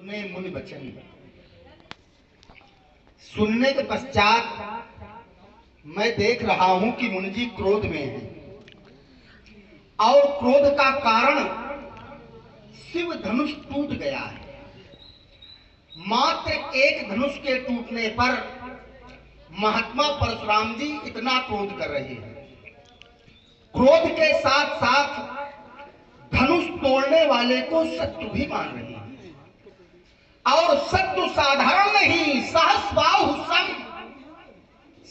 सुने मुनि वचन। सुनने के पश्चात मैं देख रहा हूं कि मुनि जी क्रोध में हैं और क्रोध का कारण शिव धनुष टूट गया है। मात्र एक धनुष के टूटने पर महात्मा परशुराम जी इतना क्रोध कर रहे हैं। क्रोध के साथ साथ धनुष तोड़ने वाले को शत्रु भी मान रहे हैं और शत्रु साधारण नहीं, सहस्रबाहु सम,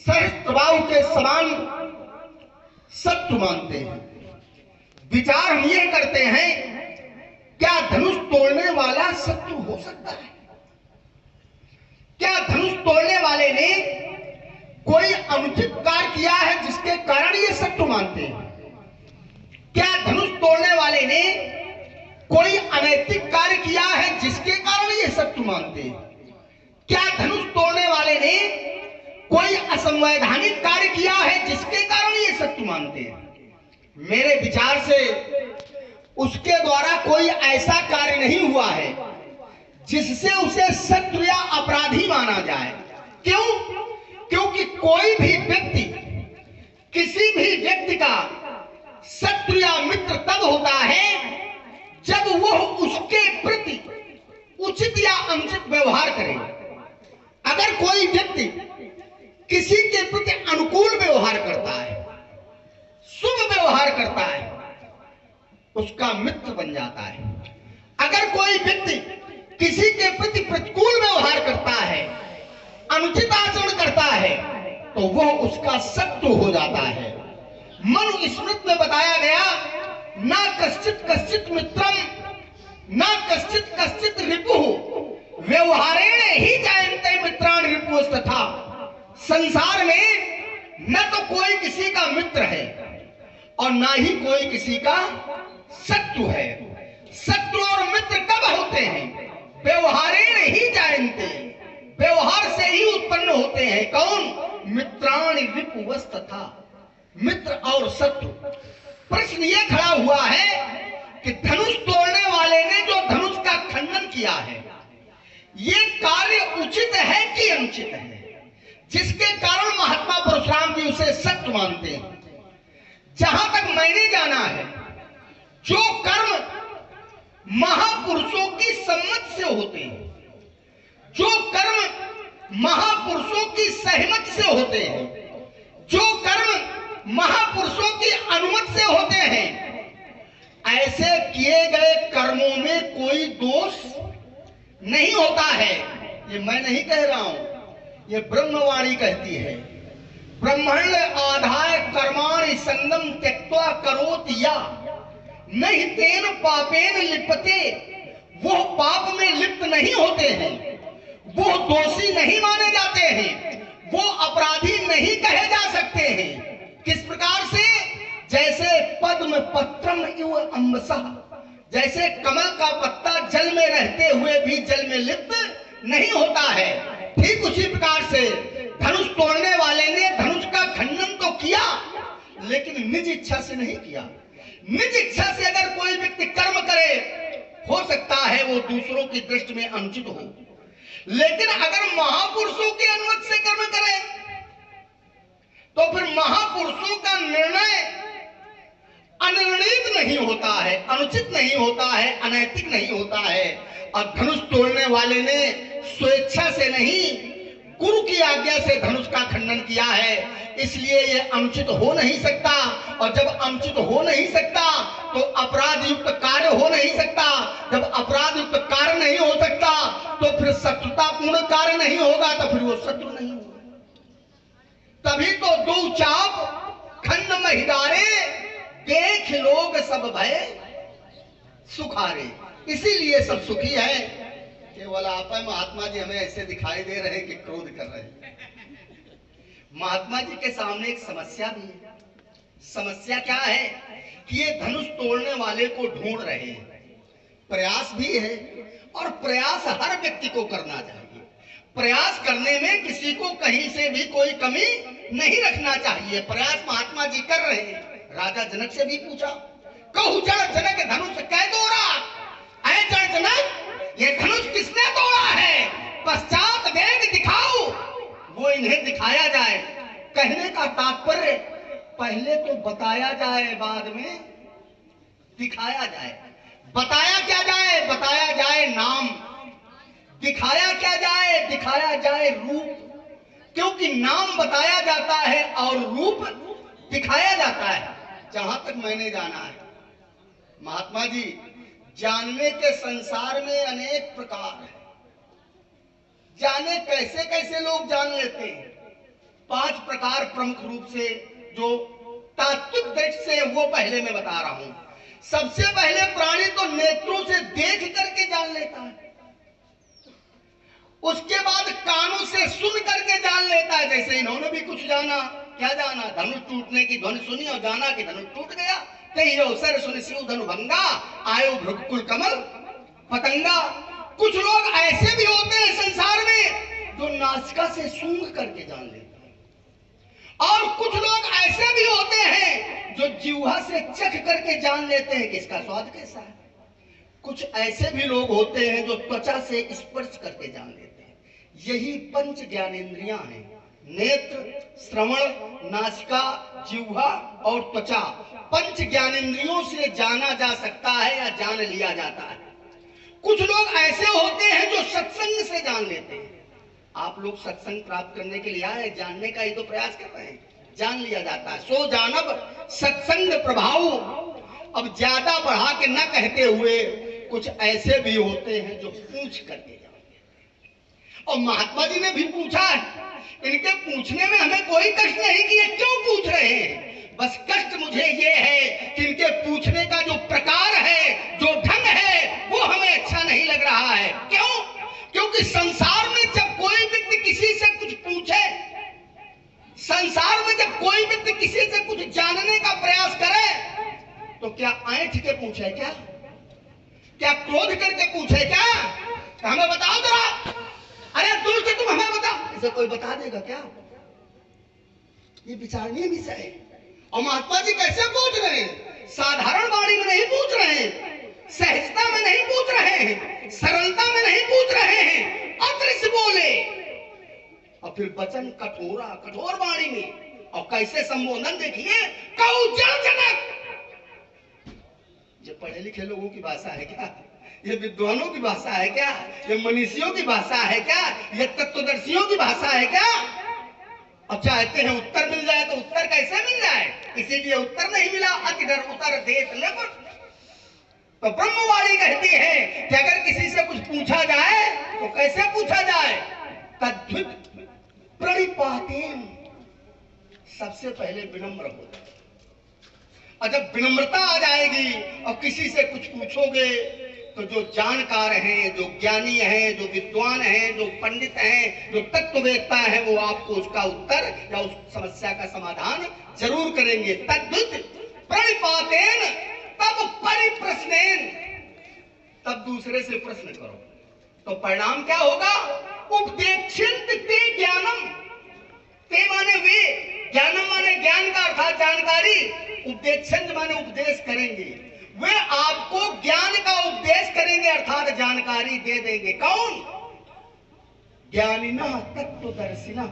सहस्त्रबाहु के समान शत्रु मानते हैं। विचार हम ये करते हैं, क्या धनुष तोड़ने वाला शत्रु हो सकता है? क्या धनुष तोड़ने वाले ने कोई अनुचित कार्य किया है जिसके कारण ये शत्रु मानते हैं? क्या धनुष तोड़ने वाले ने कोई अनैतिक कार्य किया है जिसके कारण ये शत्रु मानते हैं? क्या धनुष तोड़ने वाले ने कोई असंवैधानिक कार्य किया है जिसके कारण ये शत्रु मानते हैं? मेरे विचार से उसके द्वारा कोई ऐसा कार्य नहीं हुआ है जिससे उसे शत्रु या अपराधी माना जाए। क्यों? क्योंकि कोई भी व्यक्ति किसी भी व्यक्ति का शत्रु या मित्र तब होता है जब वह उसके प्रति उचित या अनुचित व्यवहार करे। अगर कोई व्यक्ति किसी के प्रति अनुकूल व्यवहार करता है, शुभ व्यवहार करता है, उसका मित्र बन जाता है। अगर कोई व्यक्ति किसी के प्रति प्रतिकूल व्यवहार करता है, अनुचित आचरण करता है, तो वह उसका शत्रु हो जाता है। मनु स्मृति में बताया गया, ना कश्चित कश्चित मित्रम ना कश्चित कश्चित रिपुः व्यवहारेण ही जायन्ते मित्रान रिपुस्तथा। संसार में न तो कोई किसी का मित्र है और ना ही कोई किसी का शत्रु है। शत्रु और मित्र कब होते हैं? व्यवहारेण ही जायन्ते, व्यवहार से ही उत्पन्न होते हैं। कौन? मित्रान रिपुस्तथा, मित्र और शत्रु। प्रश्न यह खड़ा हुआ है कि धनुष तोड़ने वाले ने जो धनुष का खंडन किया है, यह कार्य उचित है कि अनुचित है, जिसके कारण महात्मा परशुराम जी उसे शत्रु मानते हैं? जहां तक मैंने जाना है, जो कर्म महापुरुषों की सम्मति से होते हैं, जो कर्म महापुरुषों की सहमति से होते हैं, जो कर्म महापुरुषों की अनुमति से होते हैं, ऐसे किए गए कर्मों में कोई दोष नहीं होता है। ये मैं नहीं कह रहा हूं, ये ब्रह्मवाणी कहती है। ब्रह्मण्य आधाय कर्माणि संगम त्यक्त्वा करोति या नहीं तेन पापेन लिप्यते। वो पाप में लिप्त नहीं होते हैं, वो दोषी नहीं माने जाते हैं, वो अपराधी नहीं कहे जा सकते हैं। किस प्रकार से? जैसे पद्म पत्रम इव अम्बसः, जैसे कमल का पत्ता जल में रहते हुए भी जल में लिप्त नहीं होता है, ठीक उसी प्रकार से धनुष तोड़ने वाले ने धनुष का खंडन तो किया, लेकिन निज इच्छा से नहीं किया। निज इच्छा से अगर कोई व्यक्ति कर्म करे, हो सकता है वो दूसरों की दृष्टि में अनुचित हो, लेकिन अगर महापुरुषों की अनुमति से कर्म करे तो फिर महापुरुषों का निर्णय अनिर्णित नहीं होता है, अनुचित नहीं होता है, अनैतिक नहीं होता है। और धनुष तोड़ने वाले ने स्वेच्छा से नहीं, गुरु की आज्ञा से धनुष का खंडन किया है, इसलिए यह अनुचित हो नहीं सकता। और जब अनुचित हो नहीं सकता तो अपराध युक्त कार्य हो नहीं सकता। जब अपराध युक्त कार्य नहीं हो सकता तो फिर शत्रुतापूर्ण कार्य नहीं होगा, तो फिर वो शत्रु नहीं होगा। तभी तो दो चाप खंड महिदारे, देख लोग सब भय सुखारे। इसीलिए सब सुखी है। केवल आप महात्मा जी हमें ऐसे दिखाई दे रहे हैं कि क्रोध कर रहे हैं। महात्मा जी के सामने एक समस्या भी है। समस्या क्या है कि ये धनुष तोड़ने वाले को ढूंढ रहे हैं। प्रयास भी है और प्रयास हर व्यक्ति को करना चाहिए। प्रयास करने में किसी को कहीं से भी कोई कमी नहीं रखना चाहिए। प्रयास महात्मा जी कर रहे हैं। राजा जनक से भी पूछा, कहू जड़ जनक धनुष कह दो रहा, अय जड़ जनक ये धनुष किसने इन्हें दिखाया जाए। कहने का तात्पर्य, पहले तो बताया जाए, बाद में दिखाया जाए। बताया क्या जाए? बताया जाए नाम। दिखाया क्या जाए? दिखाया जाए रूप। क्योंकि नाम बताया जाता है और रूप दिखाया जाता है। जहां तक मैंने जाना है महात्मा जी, जानने के संसार में अनेक प्रकार हैं। जाने कैसे कैसे लोग जान लेते हैं। 5 प्रकार प्रमुख रूप से जो तात्विक दृष्टि से, वो पहले मैं बता रहा हूं। सबसे पहले प्राणी तो नेत्रों से देख करके जान लेता है। उसके बाद कानों से सुन करके जान लेता है। जैसे इन्होंने भी कुछ जाना। क्या जाना? धनुष टूटने की ध्वनि सुनी और जाना कि धनुष टूट गया। कहीं अवसर सुन शिव धनु भंगा, आयो भृगुकुल कमल पतंगा। कुछ लोग ऐसे भी होते हैं संसार में जो नासिका से सूंघ करके जान लेते हैं, और कुछ लोग ऐसे भी होते हैं जो जिह्वा से चख करके जान लेते हैं कि इसका स्वाद कैसा है। कुछ ऐसे भी लोग होते हैं जो त्वचा से स्पर्श करके जान लेते हैं। यही 5 ज्ञानेंद्रियां हैं। नेत्र, श्रवण, नासिका, जिह्वा और त्वचा। 5 ज्ञानेंद्रियों से जाना जा सकता है या जान लिया जाता है। कुछ लोग ऐसे होते हैं जो सत्संग से जान लेते हैं। आप लोग सत्संग प्राप्त करने के लिए आए, जानने का ही तो प्रयास कर रहे हैं। जान लिया जाता है। सो जानब सत्संग प्रभाव। अब ज्यादा बढ़ा के न कहते हुए, कुछ ऐसे भी होते हैं जो पूछ करके जानते हैं। और महात्मा जी ने भी पूछा है। इनके पूछने में हमें कोई कष्ट नहीं कि ये क्यों पूछ रहे हैं। बस कष्ट मुझे ये है कि इनके पूछने का जो प्रकार है, जो ढंग है, वो हमें अच्छा नहीं लग रहा है। क्यों? क्योंकि संसार में जब कोई व्यक्ति किसी से कुछ पूछे, संसार में जब कोई व्यक्ति किसी से कुछ जानने का प्रयास करे, तो क्या ऐंठ के पूछे? क्या क्रोध करके पूछे? क्या हमें बताओ जरा, अरे दूर से तुम हमें बताओ, इसे कोई बता देगा क्या? ये विचारणीय विषय है। और महात्मा जी कैसे पूछ रहे हैं? साधारण वाणी में नहीं पूछ रहे हैं, सहजता में नहीं पूछ रहे हैं, सरलता में नहीं पूछ रहे हैं, अदृश्य बोले। और फिर वचन कठोर वाणी में। और कैसे संबोधन देखिए, कौ जल जनक। ये पढ़े लिखे लोगों की भाषा है क्या? ये विद्वानों की भाषा है क्या? ये मनीषियों की भाषा है क्या? ये तत्वदर्शियों की भाषा है क्या? अब चाहते हैं उत्तर मिल जाए, तो उत्तर कैसे मिल जाए? इसीलिए उत्तर नहीं मिला। अति डर उतर देत ले। तो ब्रह्मवाणी कहती है कि अगर किसी से कुछ पूछा जाए तो कैसे पूछा जाए? तद्वित प्रणिपातेन। सबसे पहले विनम्र हो जाए। और जब विनम्रता आ जाएगी और किसी से कुछ पूछोगे, तो जो जानकार हैं, जो ज्ञानी हैं, जो विद्वान हैं, जो पंडित हैं, जो तत्ववेत्ता हैं, वो आपको उसका उत्तर या उस समस्या का समाधान जरूर करेंगे। तद्वित प्रणिपातेन तब परिप्रश्नेन। तब दूसरे से प्रश्न करो, तो परिणाम क्या होगा? उपदेक्षित ते ज्ञानम। ते माने वे, ज्ञानम माने ज्ञान का अर्थात जानकारी, उपदेक्षित माने उपदेश करेंगे। वे आपको ज्ञान का उपदेश करेंगे अर्थात जानकारी दे देंगे। कौन? ज्ञानिना तत्वदर्शिना।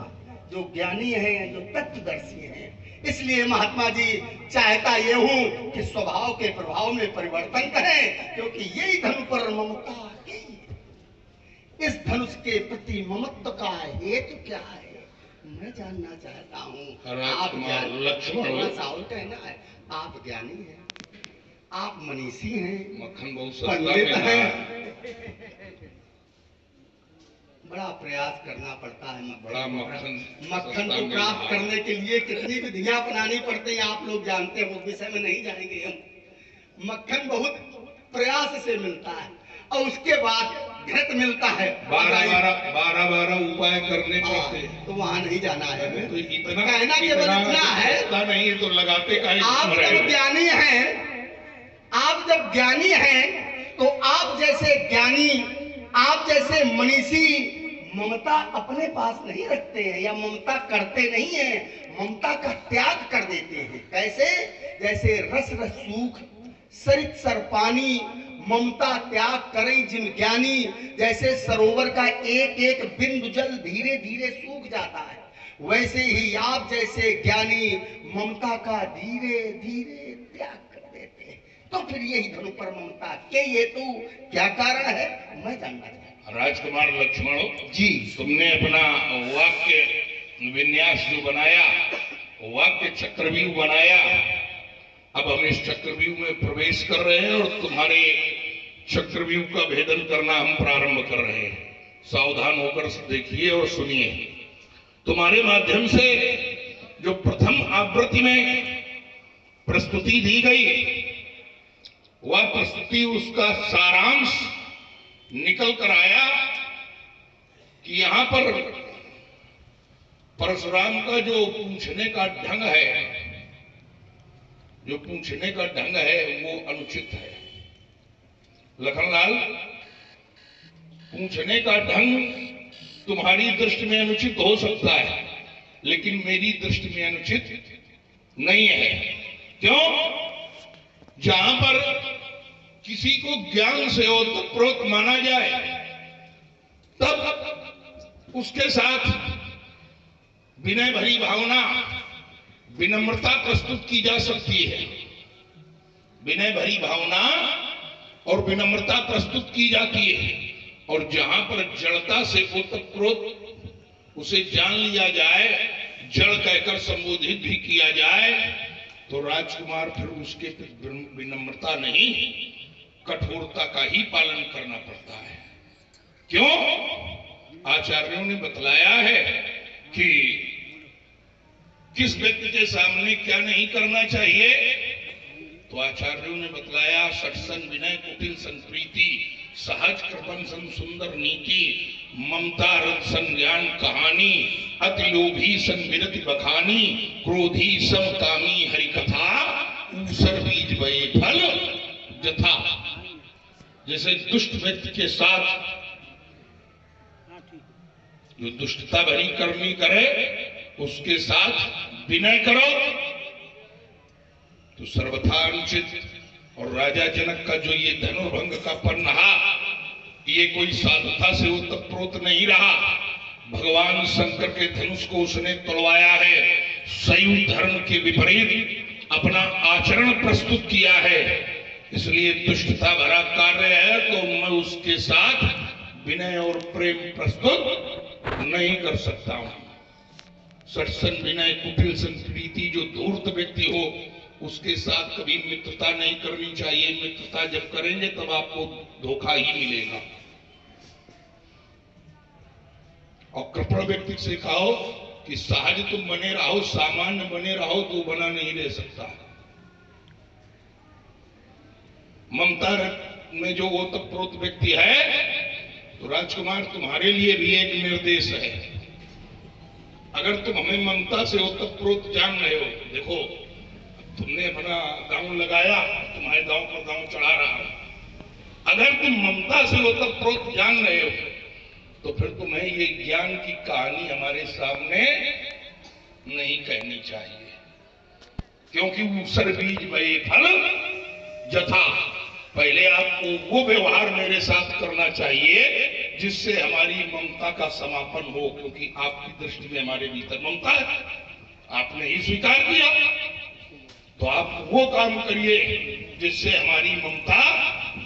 जो ज्ञानी हैं, जो तत्वदर्शी हैं। इसलिए महात्मा जी चाहता ये हूं कि स्वभाव के प्रभाव में परिवर्तन करें, क्योंकि यही धनु पर ममता है। इस धनुष के प्रति ममत्व का हेतु क्या है, मैं जानना चाहता हूं। आप कहना है, आप ज्ञानी हैं, आप मनीषी हैं, मक्खन बहुत पंडित सस्ता हैं। बड़ा प्रयास करना पड़ता है बड़ा मक्खन को प्राप्त करने के लिए कितनी विधियां अपनानी पड़ती हैं, आप लोग जानते हैं। उस विषय में नहीं जाएंगे हम। मक्खन बहुत प्रयास से मिलता है और उसके बाद घृत मिलता है। 12 उपाय करने पड़ते हैं, तो वहां नहीं जाना है। तो इतना कहना केवल इतना है, नहीं तो लगाते का। आप जब ज्ञानी हैं, आप जब ज्ञानी हैं, तो आप जैसे ज्ञानी, आप जैसे मनीषी ममता अपने पास नहीं रखते हैं या ममता करते नहीं हैं, ममता का त्याग कर देते हैं। कैसे? जैसे रस रस सूख सरित सर पानी, ममता त्याग करें जिन ज्ञानी। जैसे सरोवर का एक एक बिंदु जल धीरे धीरे सूख जाता है, वैसे ही आप जैसे ज्ञानी ममता का धीरे धीरे त्याग कर देते हैं। तो फिर यही धनु पर ममता के हेतु क्या कारण है, मैं जानना चाहता राजकुमार लक्ष्मण जी। तुमने अपना वाक्य विन्यास जो बनाया, वाक्य चक्रव्यूह बनाया, अब हम इस चक्रव्यूह में प्रवेश कर रहे हैं और तुम्हारे चक्रव्यूह का भेदन करना हम प्रारंभ कर रहे हैं। सावधान होकर देखिए और सुनिए। तुम्हारे माध्यम से जो प्रथम आवृत्ति में प्रस्तुति दी गई, वह प्रस्तुति उसका सारांश निकल कर आया कि यहां पर परशुराम का जो पूछने का ढंग है, जो पूछने का ढंग है वो अनुचित है। लखनलाल, पूछने का ढंग तुम्हारी दृष्टि में अनुचित हो सकता है, लेकिन मेरी दृष्टि में अनुचित नहीं है। क्यों? जहां पर किसी को ज्ञान से ओतप्रोत माना जाए, तब उसके साथ विनय भरी भावना, विनम्रता प्रस्तुत की जा सकती है। विनय भरी भावना और विनम्रता प्रस्तुत की जाती है। और जहां पर जड़ता से ओतप्रोत उसे जान लिया जाए, जड़ कहकर संबोधित भी किया जाए, तो राजकुमार फिर उसके विनम्रता नहीं, कठोरता का ही पालन करना पड़ता है। क्यों? आचार्यों ने बतलाया है कि किस व्यक्ति के सामने क्या नहीं करना चाहिए। तो आचार्यों ने बतलाया, सत्संग विनय कुटिल संप्रीति, सहज कृपण सन सुंदर नीति, ममता रथ संज्ञान कहानी, अति लोभी सन विरति बखानी, क्रोधी समकामी हरिकथा, ऊसर बीज बये फल जथा। जैसे दुष्ट व्यक्ति के साथ जो दुष्टता भरी करनी करे, उसके साथ विनय करो तो सर्वथा अनुचित। और राजा जनक का जो ये धनुर्भंग का पन्नहा, ये कोई साधुता से ओतप्रोत नहीं रहा। भगवान शंकर के धनुष को उसने तोड़वाया है, सयुग धर्म के विपरीत अपना आचरण प्रस्तुत किया है। इसलिए दुष्टता भरा कार्य है तो मैं उसके साथ विनय और प्रेम प्रस्तुत नहीं कर सकता हूं। सत्संग विनय कुटिल संप्रीति, जो धूर्त व्यक्ति हो उसके साथ कभी मित्रता नहीं करनी चाहिए। मित्रता जब करेंगे तब आपको धोखा ही मिलेगा। और कृपण व्यक्ति से कहो कि सहज तुम बने रहो, सामान्य बने रहो, तो बना नहीं रह सकता। ममता में जो ओतप्रोत व्यक्ति है, तो राजकुमार तुम्हारे लिए भी एक निर्देश है। अगर तुम हमें ममता से ओतप्रोत जान रहे हो, देखो तुमने अपना दांव लगाया, तुम्हारे दांव पर दांव चढ़ा रहा। अगर तुम ममता से ओतप्रोत जान रहे हो, तो फिर तुम्हें ये ज्ञान की कहानी हमारे सामने नहीं कहनी चाहिए। क्योंकि ऊसर बीज बये फल जथा, पहले आपको वो व्यवहार मेरे साथ करना चाहिए जिससे हमारी ममता का समापन हो। क्योंकि आपकी दृष्टि में हमारे भीतर ममता है, आपने ही स्वीकार किया, तो आप वो काम करिए जिससे हमारी ममता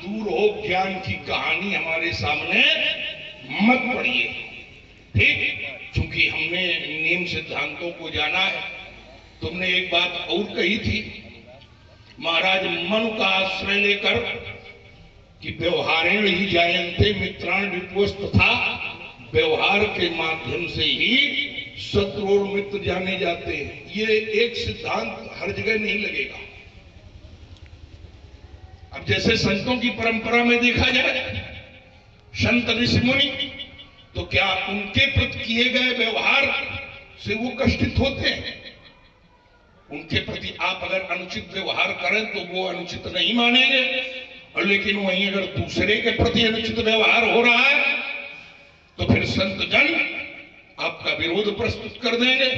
दूर हो। ज्ञान की कहानी हमारे सामने मत पढ़िए, ठीक? क्योंकि हमने नियम सिद्धांतों को जाना है। तुमने एक बात और कही थी, महाराज मनु का आश्रय लेकर कि व्यवहारेण ही जायन्ते मित्राण विपुस्त था, व्यवहार के माध्यम से ही शत्रु और मित्र जाने जाते हैं। ये एक सिद्धांत हर जगह नहीं लगेगा। अब जैसे संतों की परंपरा में देखा जाए, संत ऋषि मुनि, तो क्या उनके प्रति किए गए व्यवहार से वो कष्टित होते हैं? उनके प्रति आप अगर अनुचित व्यवहार करें तो वो अनुचित नहीं मानेंगे, और लेकिन वहीं अगर दूसरे के प्रति अनुचित व्यवहार हो रहा है तो फिर संत जन आपका विरोध प्रस्तुत कर देंगे।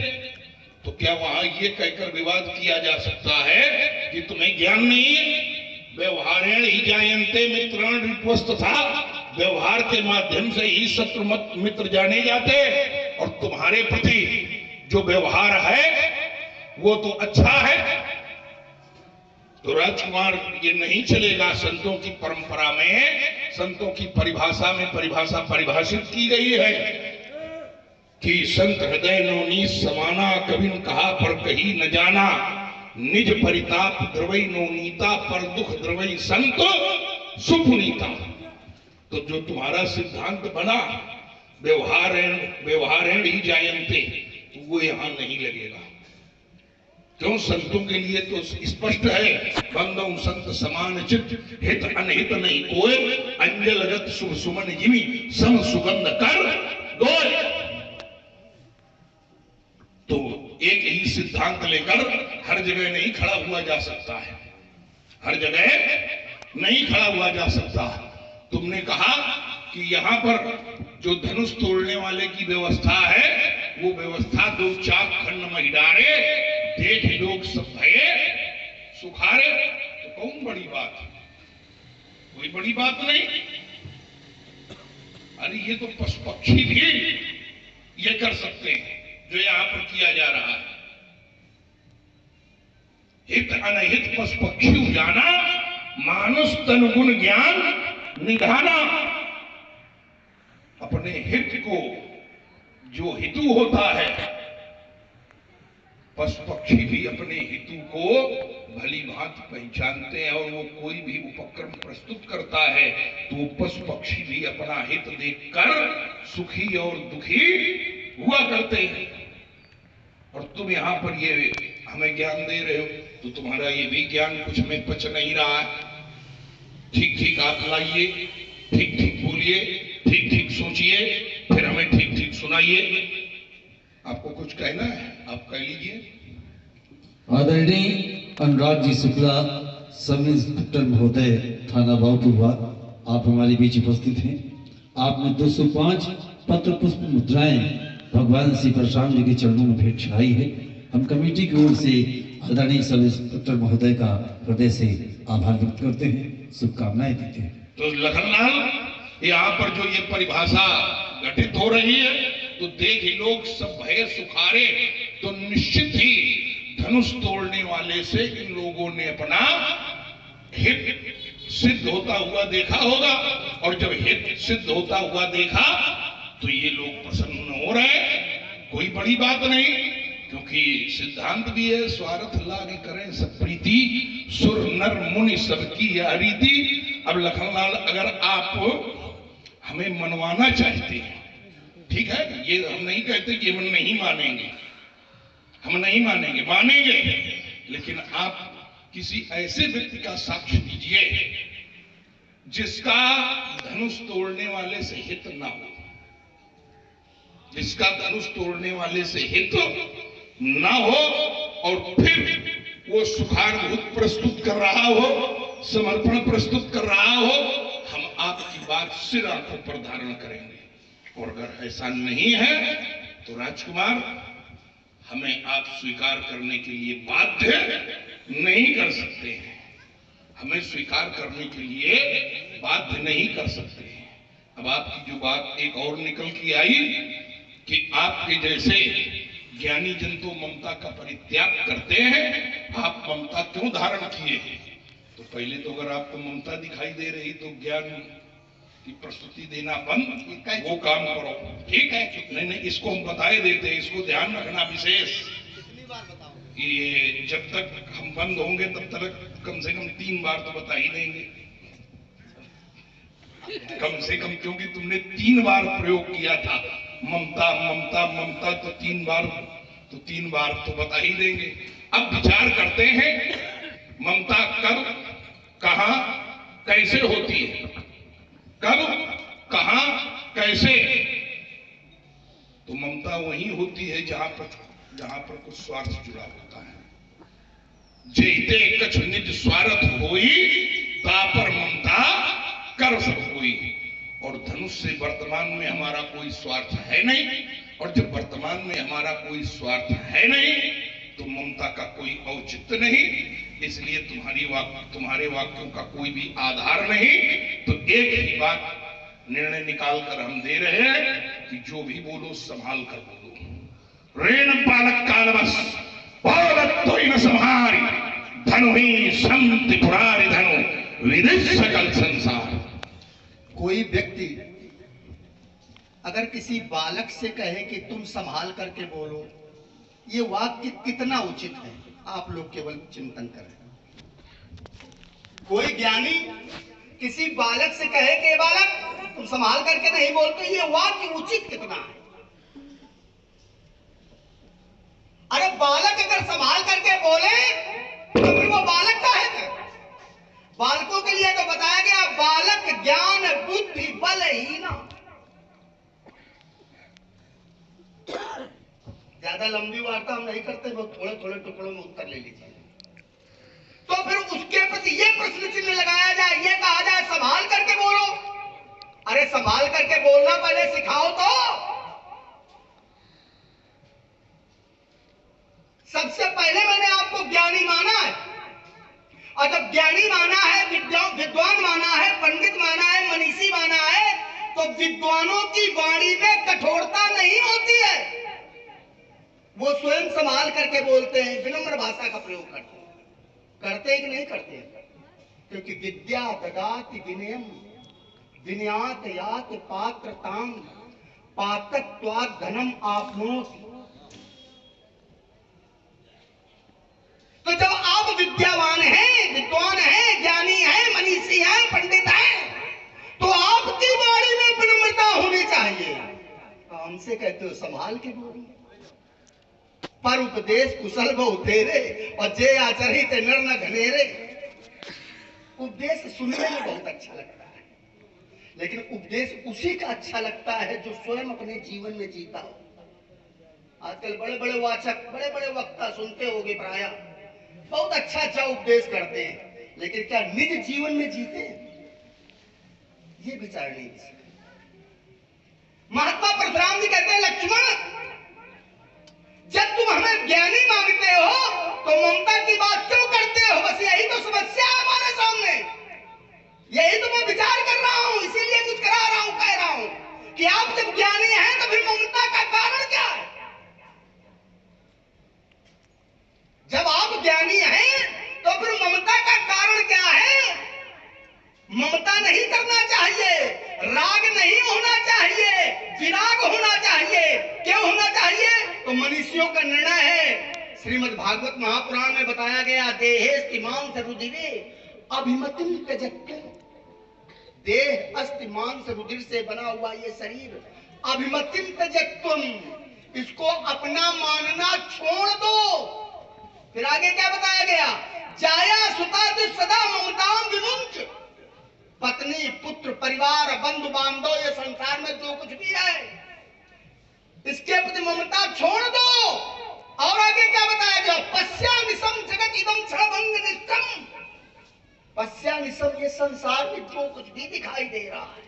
तो क्या वहां ये कहकर विवाद किया जा सकता है कि तुम्हें ज्ञान नहीं है? व्यवहारेण ही जायन्ते मित्राण विपुस्त था, व्यवहार के माध्यम से ही शत्रु मित्र जाने जाते, और तुम्हारे प्रति जो व्यवहार है वो तो अच्छा है। तो राजकुमार ये नहीं चलेगा। संतों की परंपरा में, संतों की परिभाषा में परिभाषा परिभाषित की गई है कि संत हृदय नवनीत समाना, कभी न कहा पर कही न जाना, निज परिताप द्रवई नवनीता, पर दुख द्रवई संत सुपुनीता। तो जो तुम्हारा सिद्धांत बना व्यवहारेण ही जायन्ते, तो वो यहां नहीं लगेगा। क्यों? संतों के लिए तो स्पष्ट है, बंदों संत समान चित, हित अनहित नहीं कोय, अंजल गत शुभ सुमन जिमी, सम सुगंध कर दोय। तो एक ही सिद्धांत लेकर हर जगह नहीं खड़ा हुआ जा सकता है, हर जगह नहीं खड़ा हुआ जा सकता। तुमने कहा कि यहां पर जो धनुष तोड़ने वाले की व्यवस्था है, वो व्यवस्था दो चाक खंड महिडारे, देख लोग सब भये सुखारे। तो कौन बड़ी बात है? कोई बड़ी बात नहीं। अरे ये तो पशु पक्षी भी ये कर सकते हैं जो यहां पर किया जा रहा है। हित अनहित पशु पक्षी जाना, मानुष तन गुण ज्ञान निधाना। अपने हित को, जो हितु होता है, पशु पक्षी भी अपने हितु को भली भांति पहचानते हैं, और वो कोई भी उपक्रम प्रस्तुत करता है तो पशु पक्षी भी अपना हित देखकर सुखी और दुखी हुआ करते हैं। और तुम यहां पर ये हमें ज्ञान दे रहे हो, तो तुम्हारा ये भी ज्ञान कुछ हमें पच नहीं रहा है। ठीक ठीक आप लाइए, ठीक ठीक बोलिए, ठीक ठीक सोचिए, फिर हमें ठीक ठीक सुनाइए। आपको कुछ कहना है, आप कह लीजिए। आदरणीय अनुराग जी शुक्ला, सब इंस्पेक्टर महोदय, थाना बाबूपुरवा, आप हमारे बीच उपस्थित हैं। आपने 205 पत्र पुष्प मुद्राएं भगवान श्री परशुराम जी के चरणों में भेंट चढ़ाई है। हम कमेटी की ओर से आदरणीय सब इंस्पेक्टर महोदय का हृदय से आभार व्यक्त करते हैं, शुभकामनाएं देते हैं। तो लखनलाल, यहाँ पर जो ये परिभाषा घटित हो रही है, तो देख लोग सब भय सुखारे, तो निश्चित ही धनुष तोड़ने वाले से इन लोगों ने अपना हित सिद्ध होता हुआ देखा होगा। और जब हित सिद्ध होता हुआ देखा तो ये लोग प्रसन्न हो रहे। कोई बड़ी बात नहीं, क्योंकि सिद्धांत भी है, स्वार्थ लाग करें सब प्रीति, सुर नर मुनि सबकी है रीति। अब लखनलाल, अगर आप हमें मनवाना चाहते हैं, ठीक है, ये हम नहीं कहते कि हम नहीं मानेंगे, हम नहीं मानेंगे, मानेंगे, लेकिन आप किसी ऐसे व्यक्ति का साक्ष्य दीजिए जिसका धनुष तोड़ने वाले से हित ना हो, जिसका धनुष तोड़ने वाले से हित ना हो, और फिर वो सुखानुभूत प्रस्तुत कर रहा हो, समर्पण प्रस्तुत कर रहा हो, हम आपकी बात सिर आंखों पर धारण करेंगे। और अगर ऐसा नहीं है तो राजकुमार, हमें आप स्वीकार करने के लिए बाध्य नहीं कर सकते हैं, हमें स्वीकार करने के लिए बाध्य नहीं कर सकते हैं। अब आपकी जो बात एक और निकल के आई कि आपके जैसे ज्ञानी जन तो ममता का परित्याग करते हैं, आप ममता क्यों धारण किए? तो पहले तो अगर आपको ममता दिखाई दे रही तो ज्ञान की प्रस्तुति देना बंद, वो काम करो, ठीक है? नहीं नहीं, इसको हम बताए देते हैं, इसको ध्यान रखना विशेष। ये जब तक हम बंद होंगे तब तक कम से कम 3 बार तो बता ही देंगे, कम से कम, क्योंकि तुमने 3 बार प्रयोग किया था ममता ममता ममता, तो 3 बार तो बता ही देंगे। अब विचार करते हैं ममता कब, कहां, कैसे होती है, कब, कहां, कैसे? तो ममता वही होती है जहां पर कुछ स्वार्थ जुड़ा होता है। जेते कछ निज स्वार्थ होई, तापर ममता कर सब होई। और धनुष से वर्तमान में हमारा कोई स्वार्थ है नहीं, और जब वर्तमान में हमारा कोई स्वार्थ है नहीं तो ममता का कोई औचित्य नहीं, इसलिए तुम्हारे वाक्यों का कोई भी आधार नहीं। तो एक ही बात निर्णय निकाल कर हम दे रहे हैं कि जो भी बोलो संभाल कर बोलो, ऋण बालक कालवश पौलत्व इन संहारी धनु ही संति पुरारी धनु विदिश सकल संसार। कोई व्यक्ति अगर किसी बालक से कहे कि तुम संभाल करके बोलो, ये वाक्य कितना उचित है, आप लोग केवल चिंतन करें। कोई ज्ञानी किसी बालक से कहे कि बालक तुम संभाल करके नहीं बोलते, ये वाक्य उचित कितना है। अरे बालक अगर संभाल करके बोले तो फिर वो बालक का है। बालकों के लिए तो बताया गया बालक ज्ञान बुद्धि बलहीन। ज्यादा लंबी वार्ता हम नहीं करते, वो थोड़े थोड़े टुकड़ों में उत्तर ले लीजिए। तो फिर उसके प्रति ये प्रश्न चिन्ह लगाया जाए, ये कहा जाए संभाल करके बोलो। अरे संभाल करके बोलना पहले सिखाओ तो। सबसे पहले मैंने आपको ज्ञानी माना है, और जब ज्ञानी माना है, विद्वान माना है, पंडित माना है, मनीषी माना है, तो विद्वानों की वाणी में कठोरता नहीं होती है। वो स्वयं संभाल करके बोलते हैं, विनम्र भाषा का प्रयोग करते हैं। करते हैं कि नहीं करते हैं? क्योंकि विद्या ददाति विनयम विनयात यात पात्रताम पात्रत्वात् धनम आपनोति। तो जब आप विद्यावान हैं, विद्वान हैं, ज्ञानी हैं, मनीषी हैं, पंडित हैं, तो आपकी वाणी में विनम्रता होनी चाहिए। तो हमसे कहते हो संभाल के बोलो। पर उपदेश कुशल बहु तेरे और जे आचरी ते नर न घनेरे। उपदेश सुनने में बहुत अच्छा लगता है, लेकिन उपदेश उसी का अच्छा लगता है जो स्वयं अपने जीवन में जीता हो। आजकल बड़े बड़े वाचक, बड़े बड़े वक्ता सुनते होगे प्राय, बहुत अच्छा अच्छा उपदेश करते हैं, लेकिन क्या निज जीवन में जीते हैं? ये विचार नहीं। महात्मा परशुराम जी कहते हैं लक्ष्मण, जब तुम हमें ज्ञानी मांगते हो तो ममता की बात क्यों करते हो? बस यही तो समस्या है हमारे सामने, यही तो मैं विचार कर रहा हूं, इसीलिए कुछ करा रहा हूं, कह रहा हूं कि आप जब ज्ञानी हैं तो फिर ममता का कारण क्या है? जब आप ज्ञानी हैं तो फिर ममता का कारण क्या है? ममता नहीं करना चाहिए, राग नहीं होना चाहिए, विराग होना चाहिए। क्यों होना चाहिए? तो मनीषियों का निर्णय है। श्रीमद् भागवत महापुराण में बताया गया, देहेस्तिमान रुधिरे अभिमतिम त्यजत्य। देह अस्ति मांस रुधिर से बना हुआ ये शरीर, अभिमतिम त्यजत्वम, इसको अपना मानना छोड़ दो। फिर आगे क्या बताया गया? जाया सुता सदा ममताम विमुंच। पत्नी, पुत्र, परिवार, बंधु बांधव, ये संसार में जो कुछ भी है, इसके प्रति ममता छोड़ दो। और आगे क्या बताया गया? पश्यानिशम जगत इदम क्षणभंग निष्ठम। पश्यानिशम, ये संसार में जो कुछ भी दिखाई दे रहा है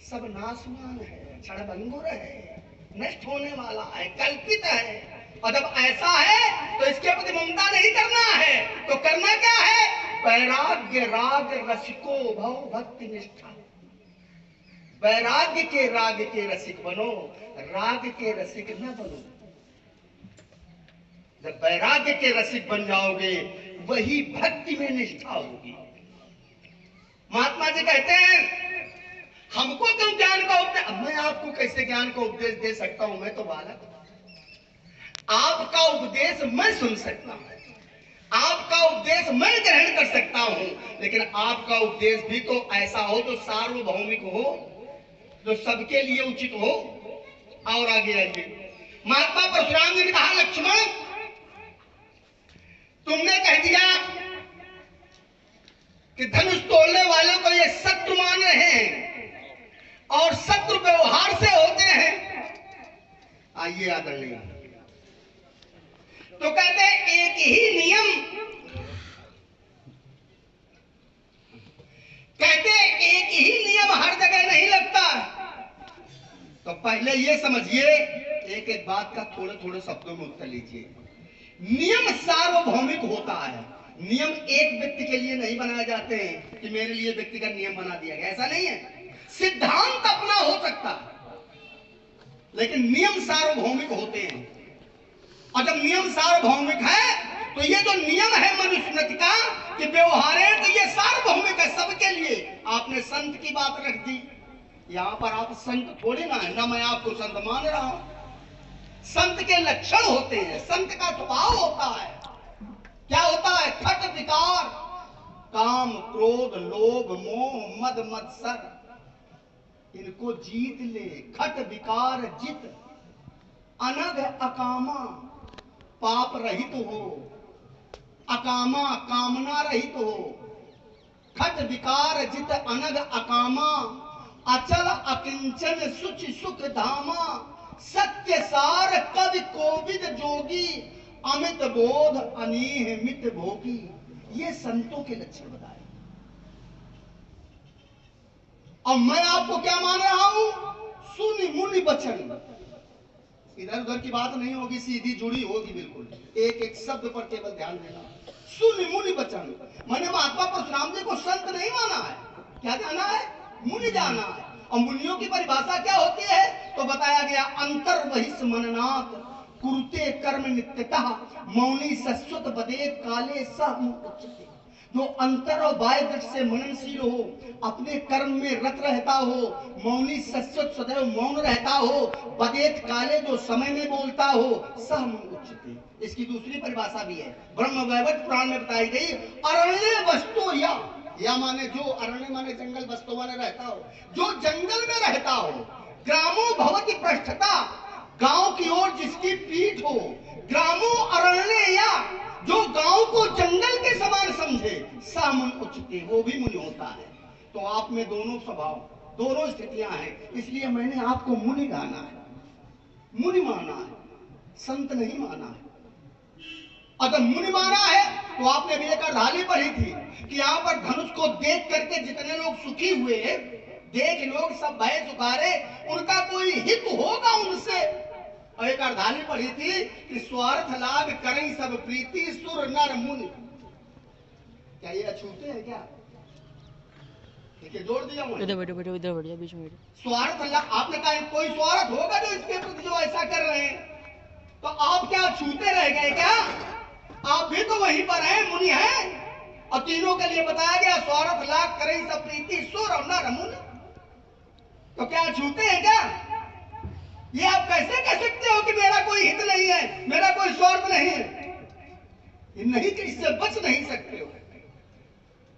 सब नाशवान है, क्षणभंगुर है, नष्ट होने वाला है, कल्पित है। और जब ऐसा है तो इसके प्रति ममता नहीं करना है, तो करना क्या है? वैराग्य राग रसिको भव भक्ति निष्ठा। वैराग्य के राग के रसिक बनो, राग के रसिक न बनो। जब वैराग्य के रसिक बन जाओगे वही भक्ति में निष्ठा होगी। महात्मा जी कहते हैं हमको क्यों ज्ञान का उपदेश? अब मैं आपको कैसे ज्ञान का उपदेश दे सकता हूं? मैं तो बालक। आपका उपदेश मैं सुन सकता हूं, आपका उपदेश मैं ग्रहण कर सकता हूं, लेकिन आपका उपदेश भी तो ऐसा हो जो सार्वभौमिक हो, जो सबके लिए उचित हो। और आगे आइए, महात्मा परशुराम जी ने कहा लक्ष्मण, तुमने कह दिया कि धनुष तोड़ने वालों को ये शत्रु मान रहे हैं और शत्रु व्यवहार से होते हैं। आइए आदरणीय, तो कहते हैं एक ही नियम, कहते हैं एक ही नियम हर जगह नहीं लगता। तो पहले ये समझिए, एक एक बात का थोड़े थोड़े शब्दों में उत्तर लीजिए। नियम सार्वभौमिक होता है। नियम एक व्यक्ति के लिए नहीं बनाए जाते हैं कि मेरे लिए व्यक्तिगत नियम बना दिया गया, ऐसा नहीं है। सिद्धांत अपना हो सकता है, लेकिन नियम सार्वभौमिक होते हैं। और जब नियम सार्वभौमिक है तो ये जो नियम है मनुष्यत्व का कि व्यवहार है, तो ये सार्वभौमिक है सबके लिए। आपने संत की बात रख दी, यहाँ पर आप संत थोड़ी ना है, ना मैं आपको संत मान रहा हूं। संत के लक्षण होते हैं, संत का स्वभाव होता है। क्या होता है? खट विकार, काम क्रोध लोभ मोह मद मत्सर, इनको जीत ले। खट विकार जित, अनग अकामा, पाप रहित हो, अकामा कामना रहित हो। खट विकार जित अनग अकामा, अचल अकिंचन सुचि सुख धामा। सत्य सार कवि कोविद जोगी, अमित बोध अनीह मित भोगी। ये संतों के लक्षण बताए। और मैं आपको क्या मान रहा हूं? सुनि मुनि वचन। इधर उधर की बात नहीं होगी, सीधी जुड़ी होगी बिल्कुल। एक एक शब्द पर केवल ध्यान देना। सुनि मुनि वचन, मैंने महात्मा परशुराम जी को संत नहीं माना है। क्या जाना है? मुनि जाना है। और मुनियों की परिभाषा क्या होती है? तो बताया गया, अंतर बहिष मननाथ, कुरुते कर्म नित्यतः, मौनी सस्वत बदे काले सह मुच्यते। जो अंतर और बाह्य दृष्टि से मननशील हो, अपने कर्म में रत रहता हो, मौनी सस्वत सदैव मौन रहता हो, बदेत काले जो समय में बोलता हो, सह मुच्यते। इसकी दूसरी परिभाषा भी है, ब्रह्म वैवर्त पुराण में बताई गई। अरण्य वस्तु या माने जो, अरण्य माने जंगल, वस्तु माने रहता हो, जो जंगल में रहता हो। ग्रामो भवति पृष्ठता, गांव की ओर जिसकी पीठ हो। ग्रामो अरण्य, या जो गांव को जंगल के समान समझे, सामन उच्चते, वो भी मुनि होता है। तो आप में दोनों स्वभाव, दोनों स्थितियां हैं, इसलिए मैंने आपको मुनि गाना है, मुनि माना है, संत नहीं माना है। अगर मुनि माना है तो आपने भी एक अर्धाली पढ़ी थी कि यहाँ पर धनुष को देख करके जितने लोग सुखी हुए, देख लोग सब भय चुकारे, उनका कोई हित होगा उनसे। और एक अर्धाली पढ़ी थी कि स्वार्थ लाभ करें सब प्रीति, सुर नर मुनि। क्या ये अछूते हैं क्या? देखिए जोड़ दिया इधर बैठो इधर बैठो बीच में। स्वार्थ लाभ, आपने कहा कोई स्वार्थ होगा जो इसके प्रति जो ऐसा कर रहे हैं, तो आप क्या छूते रह गए क्या? आप भी तो वहीं पर हैं, मुनि हैं। और तीनों के लिए बताया गया, स्वार्थ लाभ करें सब प्रीति, सुर और नर मुनि। तो क्या छूते हैं क्या? ये आप कैसे कह सकते हो कि मेरा कोई हित नहीं है, मेरा कोई स्वार्थ नहीं है? ये नहीं कि इससे बच नहीं सकते हो।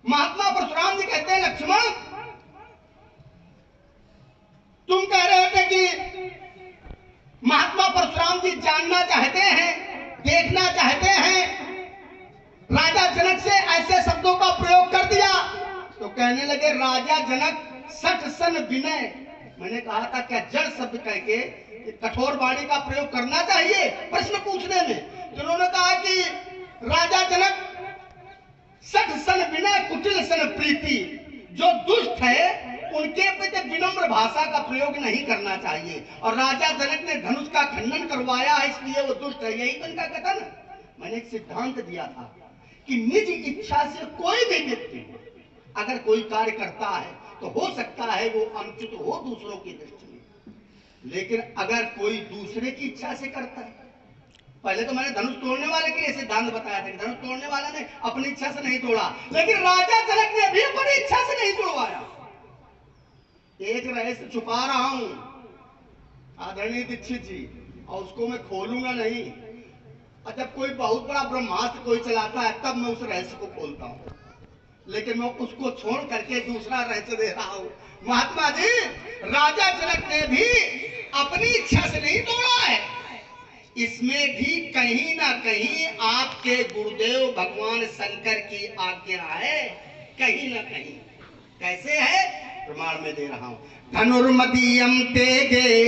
महात्मा परशुराम जी कहते हैं, लक्ष्मण तुम कह रहे थे कि महात्मा परशुराम जी जानना चाहते हैं, देखना चाहते हैं, राजा जनक से ऐसे शब्दों का प्रयोग कर दिया। तो कहने लगे राजा जनक सठ सन विनय। मैंने कहा था क्या जड़ शब्द कह के कठोर वाणी का प्रयोग करना चाहिए प्रश्न पूछने में? तो उन्होंने कहा कि राजा जनक सठ सन विनय कुटिल सन प्रीति, जो दुष्ट है उनके प्रति विनम्र भाषा का प्रयोग नहीं करना चाहिए। और राजा जनक ने धनुष का खंडन करवाया है, इसलिए वो दुष्ट है, यही तो इनका कथन। मैंने एक सिद्धांत दिया था कि निज इच्छा से कोई भी व्यक्ति अगर कोई कार्य करता है तो हो सकता है वो अनुचित हो दूसरों की दृष्टि में, लेकिन अगर कोई दूसरे की इच्छा से करता है, पहले तो मैंने धनुष तोड़ने वाले के लिए सिद्धांत बताया था कि धनुष तोड़ने वाला ने अपनी इच्छा से नहीं तोड़ा, लेकिन राजा जनक ने भी अपनी इच्छा से नहीं तोड़वाया। एक रहस्य छुपा रहा हूं आदरणीय दीक्षित जी, और उसको मैं खोलूंगा नहीं। और जब कोई बहुत बड़ा ब्रह्मास्त्र कोई चलाता है तब मैं उस रहस्य को खोलता हूं, लेकिन मैं उसको छोड़ करके दूसरा रहस्य दे रहा हूं। महात्मा जी, राजा जनक ने भी अपनी इच्छा से नहीं तोड़ा है, इसमें भी कहीं ना कहीं आपके गुरुदेव भगवान शंकर की आज्ञा है, कहीं ना कहीं। कैसे है? प्रमाण में दे रहा हूं। धनुर्मदीयम तेगे